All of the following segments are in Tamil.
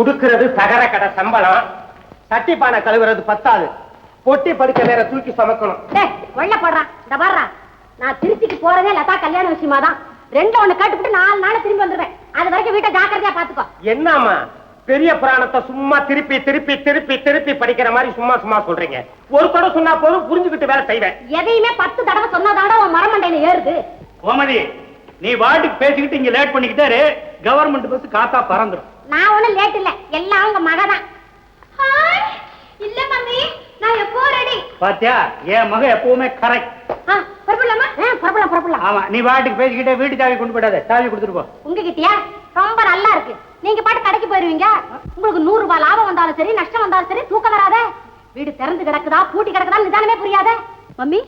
குடுக்கிறது தகர கடை சம்பளம், சட்டி பானை கழுவுறது பத்தாது, பொட்டி படுக்க வேற தூக்கி சமைக்கணும். வெள்ள போடுறான். இந்த பாடுறா, நான் திருச்சிக்கு போறதே லதா கல்யாண விஷயமா தான். 2 கேட்டுவிட்டு 4 நாள் திரும்பி வந்துடுவேன். அது வரைக்கும் வீட்டை ஜாக்கிரதையா பாத்துக்கோ. என்னம்மா பெரிய புராணத்தை சும்மா திருப்பி திருப்பி திருப்பி திருப்பி படிக்கிற மாதிரி சும்மா சும்மா சொல்றீங்க? ஒரு தடவை சொன்னா போதும், புரிஞ்சுக்கிட்டு வேலை செய்வேன். எதையுமே 10 தடவை சொன்னதாட உன் மரமண்டையில ஏறுது. கோமதி, நீ வாட்டுக்கு பேசிக்கிட்டு இங்க லேட் பண்ணிக்கிட்டாரு, கவர்மெண்ட் பஸ் காத்தா பறந்துடும். நான் ஒண்ணும் லேட் இல்ல, எல்லாம் உங்க மகதான். இல்ல மம்மி, நான் எப்போ ரெடி. பாத்தியா, என் மக எப்பவுமே கரெக்ட். பரப்பலாமா? பரப்பலாம். ஆமா, நீ வாட்டுக்கு பேசிக்கிட்டே வீட்டு சாவி கொண்டு போயிடாத, சாவி கொடுத்துட்டு போ. உங்ககிட்டயா? ரொம்ப நல்லா இருக்கு. நீங்க பாட்டு கடைக்கு போயிருவீங்க, உங்களுக்கு 100 ரூபாய் லாபம் வந்தாலும் சரி நஷ்டம் வந்தாலும் சரி தூக்கம் வராத. வீடு திறந்து கிடக்குதா பூட்டி கிடக்குதா நிதானமே புரியாத. மம்மி,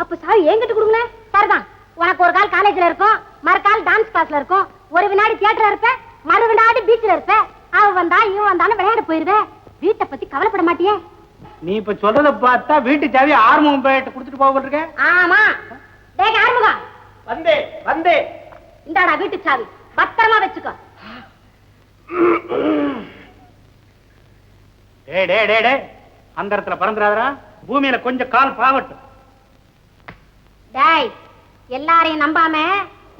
அப்ப சாவி என்கிட்ட கொடுங்க. சரிதான், உனக்கு ஒரு கால் காலேஜ்ல இருக்கும், மறுகால் டான்ஸ் கிளாஸ்ல இருக்கும், ஒரு வினாடி தியேட்டர்ல இருப்ப, மறு வினாடி பீச்ல இருப்ப. அவ வந்தா இவன் வந்தாலும் விளையாட போயிருவேன். வீட்டை பத்தி கவலைப்பட மாட்டியே? நீ இப்ப சொல்றத பார்த்தா வீட்டு சாவி ஆறுமுகம் போயிட்டு கொடுத்துட்டு போக இருக்க. ஆமா, டேய் ஆறுமுகம், வந்தே இந்தாடா வீட்டு சாவி, பத்திரமா வச்சுக்கோ. அந்த இடத்துல பறந்துடாதா, பூமியில கொஞ்சம் கால் பாவட்டும். டேய், எல்லாரையும் நம்பாம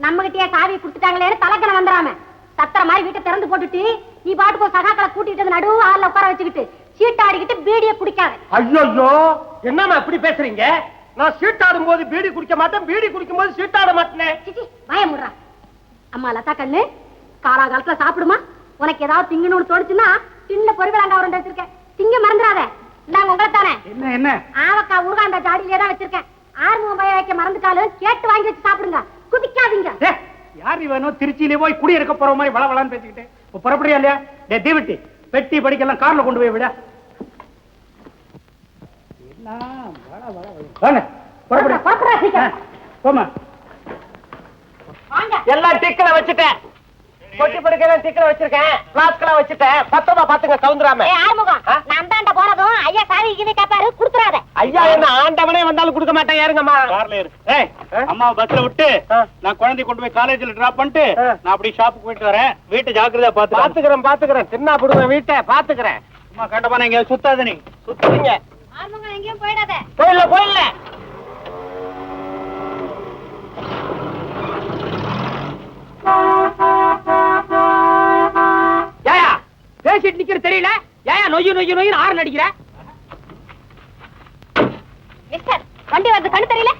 நம்மகிட்டயே சாவி குடுத்துட்டாங்களேன்னு தலக்கணம் வந்துடாம சத்திர மாதிரி வீட்டை திறந்து போட்டுட்டு நீ பாட்டுக்கு சகாக்களை கூட்டிட்டு நடுவு ஆள்ல உட்கார வச்சுக்கிட்டு சீட்டாடிக்கிட்டு பீடியை குடிக்காத. ஐயோ, என்னம்மா இப்படி பேசுறீங்க? நான் சீட்டாடும் போது பீடி குடிக்க மாட்டேன், பீடி குடிக்கும் போது சீட்டாட மாட்டேன். சிச்சி, வாய மூடுறா. அம்மா லதா கண்ணு, காலாகாலத்துல சாப்பிடுமா. உனக்கு ஏதாவது திங்கணும்னு தோணுச்சுன்னா தின்ன பொறிவிழாங்க அவருண்ட வச்சிருக்கேன், திங்க மறந்துடாத. இந்தாங்க உங்களை தானே. என்ன ஆவக்கா ஊர்காந்த ஜாடியிலே தான் வச்சிருக்கேன். ஆறுமுகம் பய வைக்க மறந்துட்டாலும் கேட்டு வாங்கி வச்சு சாப்பிடுங்க, குதிக்காதீங்க. யார் வேணும்? திருச்சியிலே போய் குடி இருக்க போற மாதிரி வளவளான்னு பேசிக்கிட்டு புறப்படியா இல்லையா? டே தீவட்டி, பெட்டி படிக்கலாம் கார்ல கொண்டு போய் விட. எல்லாம் டிக்கல வச்சுட்டேன், பொட்டி படுக்கலாம் டிக்கல வச்சிருக்கேன், பிளாஸ்கெல்லாம் வச்சுட்டேன். பத்திரமா பாத்துங்க, கவுந்துராம. ஆறுமுகம், நான் தாண்ட போறதும் ஐயா சாவி இது கேப்பாரு, குடுத்துறாத. ஐயா என்ன ஆண்டவனே வந்தாலும் கொடுக்க மாட்டேன், ஏறுங்கம்மா. கார்ல இரு. அம்மாவை பஸ்ல விட்டு நான் குழந்தை கொண்டு போய் காலேஜ்ல டிராப் பண்ணிட்டு நான் அப்படியே ஷாப்புக்கு போயிட்டு வரேன். வீட்டை ஜாக்கிரதையா பாத்துக்கிறேன். தின்னா போடுவேன், வீட்டை பாத்துக்கிறேன். அம்மா கண்டப்பா எங்க சுத்தாத, நீ சுத்துறீங்க. ஆறுமுகம் எங்கேயும் போயிடாத. போயிடல. ஏயா பேசிட்டு நிக்கிற தெரியல? ஏயா நொய்யு ஆறு நடிக்கிற? மிஸ்டர், வண்டி வந்து கண்ணு தெரியல?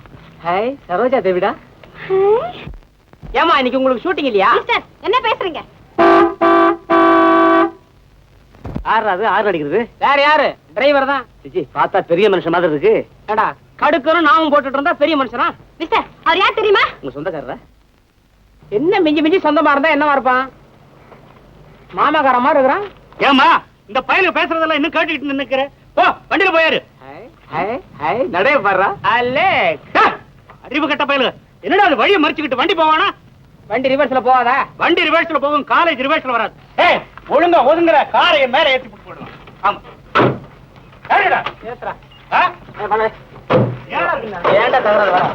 ஹாய் சரோஜா தேவிடா. ஏமா இன்னைக்கு உங்களுக்கு ஷூட்டிங் இல்லையா? மிஸ்டர், என்ன பேசுறீங்க? ஆறு அடிக்கிறது வேற யாரு? டிரைவர் தான். பார்த்தா பெரிய மனுஷன் மாதிரி இருக்கு. ஏடா கடுக்கரும் நாமும் போட்டுட்டு இருந்தா பெரிய மனுஷனா? மிஸ்டர், அவர் யார் தெரியுமா? உங்க சொந்தக்காரரா? என்ன மிஞ்சி சொந்தமா இருந்தா என்னவா இருப்பான்? மாமாக்கார மாதிரி இருக்கிறான். ஏமா இந்த பையனுக்கு பேசுறதெல்லாம் இன்னும் கேட்டுக்கிட்டு நிக்கிற? போ வண்டியில போயாரு. நடைய பாடுறா. அறிவு கட்ட பையலு, என்னடா அது வழியை மறிச்சுக்கிட்டு வண்டி போவானா? வண்டி ரிவர்ஸ்ல போவாதா? வண்டி ரிவர்ஸ்ல போகும், காலேஜ் ரிவர்ஸ்ல வராது. ஒழுங்கா ஒதுங்குற காரை மேல ஏத்தி போடுவான். ஆமா ஏத்துறா. ஏன்டா ஏன்டா தவறாது வர?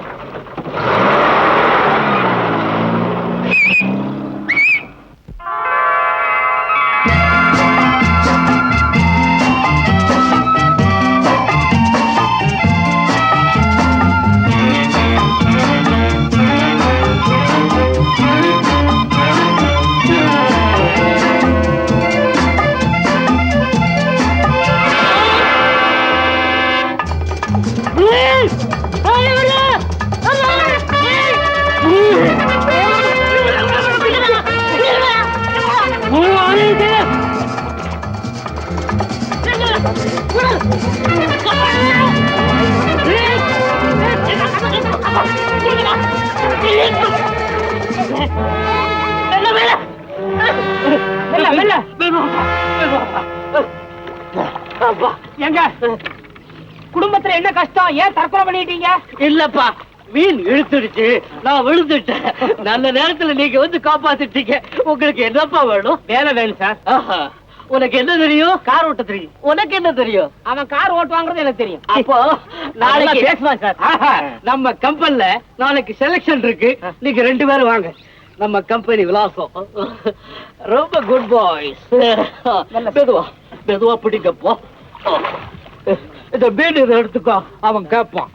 எங்க குடும்பத்துல என்ன கஷ்டம்? ஏன் தற்கொலை பண்ணிட்டீங்க? இல்லப்பா, மீன் இழுத்துடுச்சு, நான் விழுந்துட்டேன். நல்ல நேரத்துல நீங்க வந்து காப்பாத்திட்டீங்க. உங்களுக்கு என்னப்பா வேணும்? வேலை வேணும் சார். உனக்கு என்ன தெரியும்? கார் ஓட்ட தெரியும். உனக்கு என்ன தெரியும்? அவன் கார் ஓட்டுவாங்கிறது எனக்கு தெரியும். அப்போ நாளைக்கு பேசுவான் சார். நம்ம கம்பெனில நாளைக்கு செலக்ஷன் இருக்கு, நீங்க 2 பேரும் வாங்க. நம்ம கம்பெனி விலாசம். ரொம்ப குட் பாய்ஸ். மெதுவா மெதுவா பிடிக்கப்போ. இந்த பீடு இதை எடுத்துக்கோ, அவன் கேட்பான்.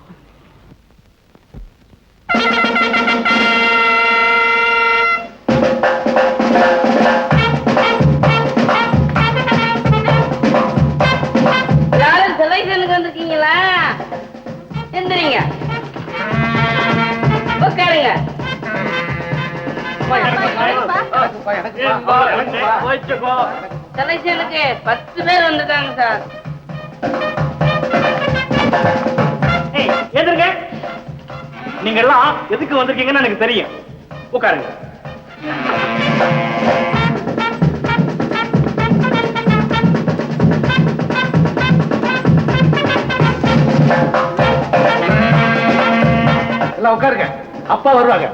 யாரும் செலக்ஷனுக்கு வந்திருக்கீங்களா? எந்திரிங்க, உட்காருங்க. செலக்ஷனுக்கு 10 பேர் வந்துட்டாங்க சார். எதிர்ங்க. நீங்க எல்லாம் எதுக்கு வந்திருக்கீங்கன்னு எனக்கு தெரியும். உட்காருங்க. எல்லாம் உட்காருங்க. அப்பா வருவாங்க.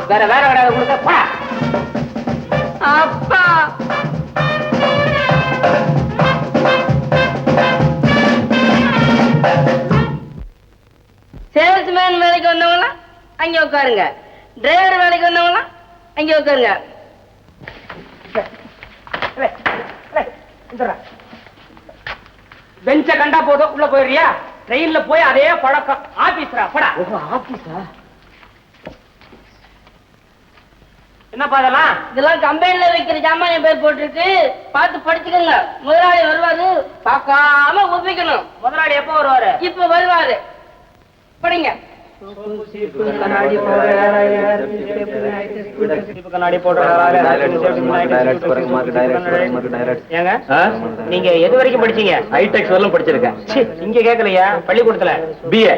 வேற வேற கிடையாது உங்களுக்கு. அப்பா சேல்ஸ்மேன் வேலைக்கு வந்தவங்களா அங்கே உட்காருங்க. டிரைவர் வேலைக்கு வந்தவங்களா அங்கே உட்காருங்க. பெஞ்ச கண்டா போதும் உள்ள போயிடுறியா? ட்ரெயின்ல போய் அதே பழக்கம். ஆபீஸ்ரா படா. ஆபீஸா? என்னப்பா இதெல்லாம்? இதெல்லாம் கம்பெனில வைக்கிற ஜாமான் பேர் போட்டிருக்கு, பார்த்து படிச்சுக்கோங்க. முதலாளி வருவாரு, பார்க்காம ஒப்பிக்கணும். முதலாளி எப்போ வருவாரு? இப்ப வருவாரு, படிங்க. கண்ணாடி ஏங்க நீங்க எது வரைக்கும் படிச்சீங்க? ஹைடெக்ஸ் வரலும் படிச்சிருக்கேன். இங்க கேட்கலையா? பள்ளிக்கூடத்துல பிஏ.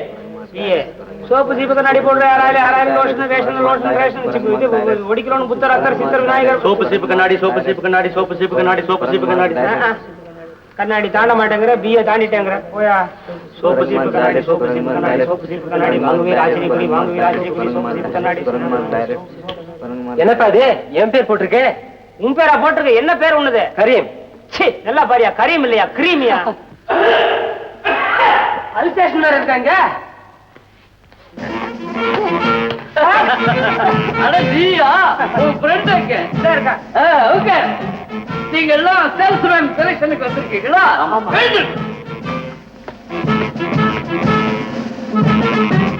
சோப்பு சீப்பு கண்ணாடி போடுற யாராவது லோஷன் ரேஷன் லோஷன் ரேஷன் ஒடிக்கலோன்னு புத்தர் அக்கர் சித்தர் விநாயகர். சோப்பு சீப்பு கண்ணாடி, சோப்பு சீப்பு கண்ணாடி, சோப்பு சீப்பு கண்ணாடி, சோப்பு சீப்பு கண்ணாடி. கண்ணாடி தாண்ட மாட்டேங்கிற, பிஏ தாண்டிட்டேங்கிற. போயா சோப்பு சீப்பு கண்ணாடி, சோப்பு சீப்பு கண்ணாடி, சோப்பு சீப்பு கண்ணாடி, வாங்குவீர் ஆசிரியர் குடி, வாங்குவீர் ஆசிரியர் குடி, சோப்பு சீப்பு கண்ணாடி. என்னப்பா இது? என் பேர் போட்டிருக்கே. உன் பேரா போட்டிருக்க? என்ன பேர் உன்னது? கரீம். சி நல்லா பாரியா, கரீம் இல்லையா கிரீமியா? அல்சேஷன் இருக்காங்க. நீங்க எல்லாம் சேல்ஸ்மேன் செலக்ஷனுக்கு வந்திருக்கீங்களா?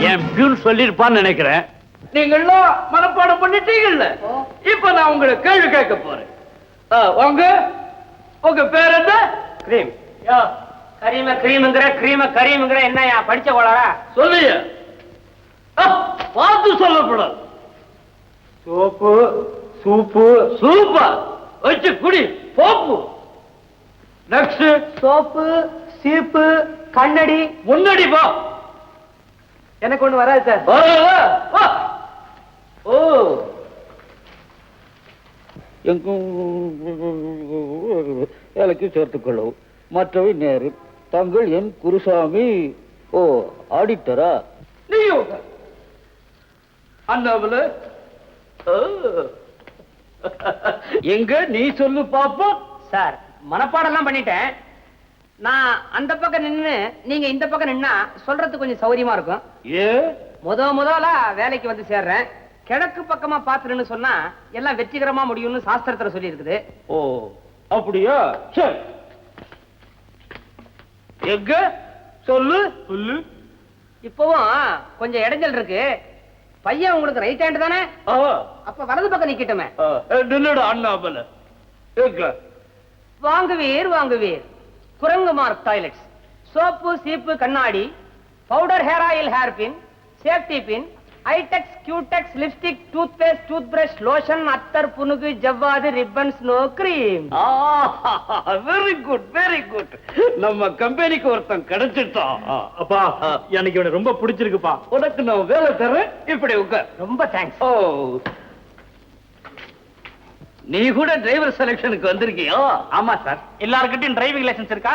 என் பியூன் சொல்லிருப்பான்னு நினைக்கிறேன். நீங்க எல்லாம் மனப்பாடம் பண்ணிட்டீங்கல்ல. இப்ப நான் உங்களை கேள்வி கேட்க போறேன். உங்க பேர் என்ன? கிரீம். கரீம கிரீம்ங்கிற, கிரீம கரீம்ங்கிற. என்னயா படிச்ச கோளாரா? சொல்லுங்க. பார்த்து சொல்லப்படாது. Soap soup. சூப்பா வச்சு குடி. போப்பு. நெக்ஸ்ட். சோப்பு சீப்பு கண்ணடி. முன்னாடி போ. எனக்கு ஒண்ணு வராது சார். ஓ வேலைக்கு சேர்த்துக் கொள்ளவும். மற்றவை நேரு. தங்கள் என் குருசாமி. ஓ ஆடிட்டரா? நீயும் அண்ணாமல எங்க நீ சொல்லு பாப்போம். சார் மனப்பாடம் எல்லாம் பண்ணிட்டேன். நான் அந்த பக்கம் நின்னு நீங்க இந்த பக்கம் நின்னா சொல்றது கொஞ்சம் சௌரியமா இருக்கும். ஏ முதல்ல வேலைக்கு வந்து சேர்றேன். கிழக்கு பக்கமா பாத்துறேன்னு சொன்னா எல்லாம் வெற்றிகரமா முடியும்னு சாஸ்திரத்துல சொல்லி இருக்குது. ஓ அப்படியா? சரி எங்க சொல்லு சொல்லு. இப்பவும் கொஞ்சம் இடைஞ்சல் இருக்கு. பையன் உங்களுக்கு ரைட் ஹேண்ட் தானே? அப்ப வலது பக்கம் நிக்கட்டுமே. நின்னுடு அண்ணாமல. வாங்குவீர் வாங்குவீர். குரங்கு மார்க் டாய்லெட்ஸ், சோப்பு சீப்பு கண்ணாடி, powder hair oil hair pin, safety pin, Eyetex Cutex lipstick toothpaste toothbrush lotion அத்தர் புனுகு ஜவ்வாது ribbon snow cream. Very good very good. நம்ம கம்பெனிக்கு ஒருத்தன் கிடைச்சிட்டான். அப்பா எனக்கு இவனை ரொம்ப பிடிச்சிருக்குப்பா. உனக்கு நான் வேலை தரேன். இப்படி உட்கார். ரொம்ப தேங்க்ஸ். ஓ நீ கூட டிரைவர் செலக்ஷனுக்கு வந்திருக்கியா? ஆமா சார். எல்லார்கிட்டயும் டிரைவிங் லைசன்ஸ் இருக்கா?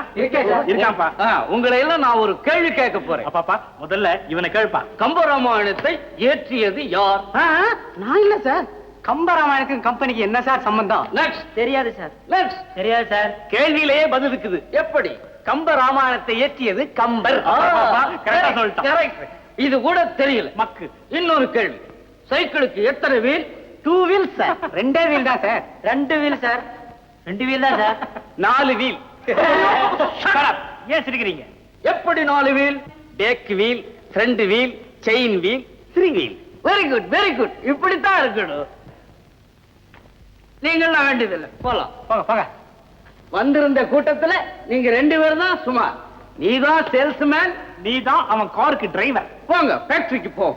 இருக்காப்பா. உங்களை எல்லாம் நான் ஒரு கேள்வி கேட்க போறேன். அப்பாப்பா முதல்ல இவனை கேள்ப்பா. கம்பராமாயணத்தை இயற்றியது யார்? நான் இல்ல சார். கம்பராமாயணத்துக்கும் கம்பெனிக்கு என்ன சார் சம்பந்தம்? நெக்ஸ்ட். தெரியாது சார். நெக்ஸ்ட். தெரியாது சார். கேள்வியிலேயே பதில் இருக்குது. எப்படி? கம்ப ராமாயணத்தை இயற்றியது கம்பர். கரெக்டா சொல்லிட்டான். கரெக்ட். இது கூட தெரியல. மக்கு. இன்னொரு கேள்வி. சைக்கிளுக்கு எத்தனை வீல்? 2 wheels sir. 2 வீல் தான் சார். 2 wheel sir. 2 வீல் தான் சார். 4 வீல். ஏன் சிரிக்கிறீங்க? எப்படி 4 wheel? Back wheel, front wheel, chain wheel, 3 wheel. Very good, very good. இப்படித்தான் இருக்கணும். நீங்கள்லாம் வேண்டியதில்லை, போலாம். போங்க போங்க. வந்திருந்த கூட்டத்துல நீங்க 2 பேரும் தான் சுமார். நீதான் சேல்ஸ்மேன், நீ தான் அவன் காருக்கு டிரைவர். போங்க ஃபேக்டரிக்கு போ.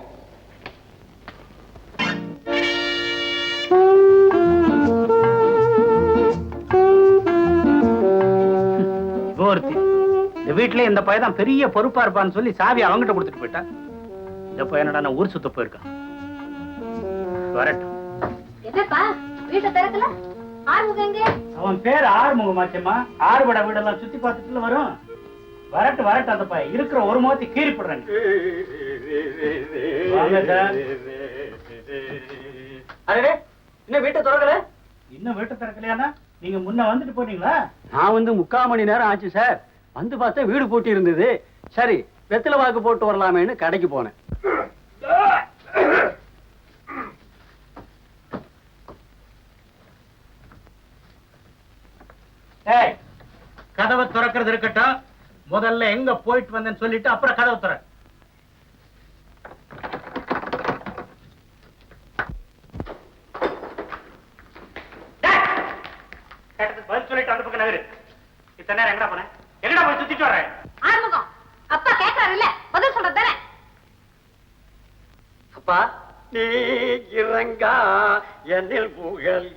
ஒருத்தி இந்த வீட்டுல இந்த பையன் தான் பெரிய பொறுப்பா இருப்பான்னு சொல்லி சாவி அவங்கிட்ட கொடுத்துட்டு போயிட்டான். இந்த பையனடா நான் ஊர் சுத்த போயிருக்கான். வரட்டும். என்னப்பா வீட்டை திறக்கல? ஆறுமுகம் எங்க? அவன் பேர் ஆறுமுகமாச்சம்மா. ஆறுபட வீடெல்லாம் சுத்தி பார்த்துட்டு வரும். வரட்டும் வரட்டும். அந்த பையன் இருக்கிற ஒரு முகத்தை கீறி போடுறாங்க. அடே, இன்னும் வீட்டை திறக்கல? இன்னும் வீட்டை திறக்கலையானா? நீங்க முன்ன வந்துட்டு போனீங்களா? நான் வந்து 3/4 மணி நேரம் ஆச்சு சார். வந்து பார்த்தா வீடு பூட்டி இருந்தது. சரி வெத்தலை வாக்கு போட்டு வரலாமேன்னு கடைக்கு போனேன். கதவை திறக்கிறது இருக்கட்டும். முதல்ல எங்க போயிட்டு வந்தேன்னு சொல்லிட்டு அப்புறம் கதவை திற. பதில் சொல்லிட்டு அந்த பக்கம் நகரு. இத்தனை நேரம் எங்கடா போனேன்? எங்கடா போய் சுத்திட்டு வர்றேன்? ஆறுமுகம் அப்பா கேட்கறாரு இல்ல, பதில் சொல்றது தானே. அப்பா நீ இறங்கா என்னில் புகழ்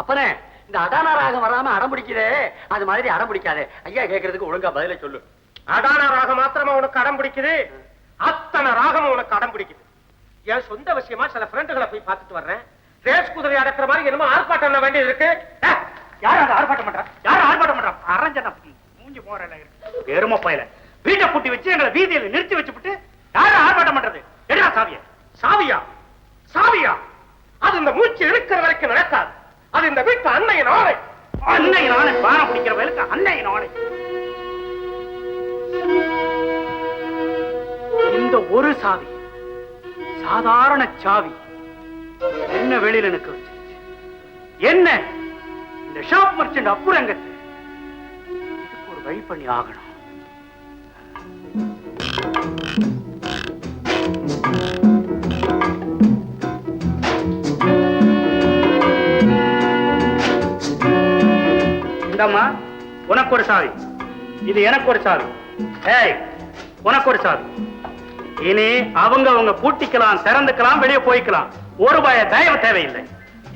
அப்பனே, இந்த அடானா ராகம் வராம அடம் பிடிக்குதே, அது மாதிரி அடம் பிடிக்காதே. ஐயா கேட்கறதுக்கு ஒழுங்கா பதில சொல்லு. அடான ராகம் மாத்திரமா உனக்கு அடம் பிடிக்குது? அத்தனை ராகமும் உனக்கு அடம் பிடிக்குது. என் சொந்த விஷயமா சில ஃப்ரெண்டுகளை போய் பார்த்துட்டு வர்றேன். ரேஸ் குதிரை அடக்கிற மாதிரி என்னமோ ஆர்ப்பாட்டம் பண்ண வேண்டியது இருக்கு. யாரும் அதை ஆர்ப்பாட்டம் பண்றா? யாரும் ஆர்ப்பாட்டம் பண்றா? அரஞ்சன மூஞ்சி போறல இருக்கு. பெருமை பையல வீட்டை பூட்டி வச்சு எங்களை வீதியில நிறுத்தி வச்சுட்டு யாரும் ஆர்ப்பாட்டம் பண்றது? எடுடா சாவிய. சாவியா? சாவியா? அது இந்த மூச்சு இழுக்கிற வரைக்கும் நடக்காது. அது இந்த வீட்டு அன்னையின் ஆணை. அன்னையின் ஆணை. பானம் பிடிக்கிற வயலுக்கு அன்னையின் ஆணை. இந்த ஒரு சாவி, சாதாரண சாவி, என்ன வெளியில எனக்கு வச்சிருச்சு? என்ன இந்த ஷாப் மர்ச்சன்ட் அப்புறங்கத்தை இதுக்கு ஒரு வழி பண்ணி ஆகணும். இந்தம்மா உனக்கு ஒரு சாவி, இது எனக்கு ஒரு சாவி. ஏய் உனக்கு ஒரு சாவி. இனி அவங்க பூட்டிக்கலாம், திறந்துக்கலாம், வெளியே போய்க்கலாம். ஒரு பய தயவு தேவையில்லை.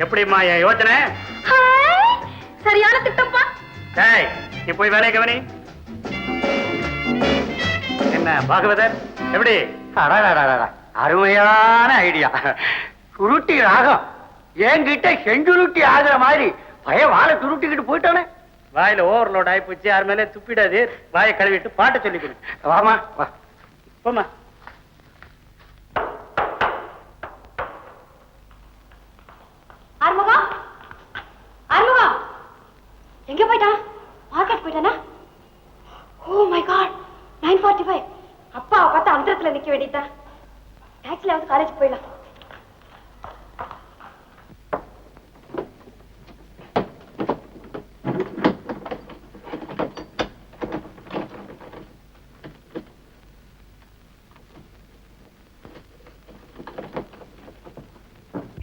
எப்படிமா என் யோசனை? சரியான திட்டப்பா. ஏய் நீ போய் வேலையை கவனி. என்ன பாகவதர் எப்படி? அருமையான ஐடியா. சுருட்டி ராகம் என்கிட்ட செஞ்சுருட்டி ஆகுற மாதிரி பய வாழை சுருட்டிக்கிட்டு போயிட்டானே. வாயில ஓவர்லோட் ஆகி போச்சு. யார் மேலே துப்பிடாது. வாயை கழுவிட்டு பாட்டை சொல்லி கொடு. வாமா வா போமா. ஆறுமுகம், ஆறுமுகம் எங்க போயிட்டான்? மார்க்கெட் போயிட்டானா? Oh my God, 9:45. அப்பா பார்த்தா அந்தரத்துல நிக்க வேண்டியதா. டாக்ஸில வந்து காலேஜ் போயிடலாம்.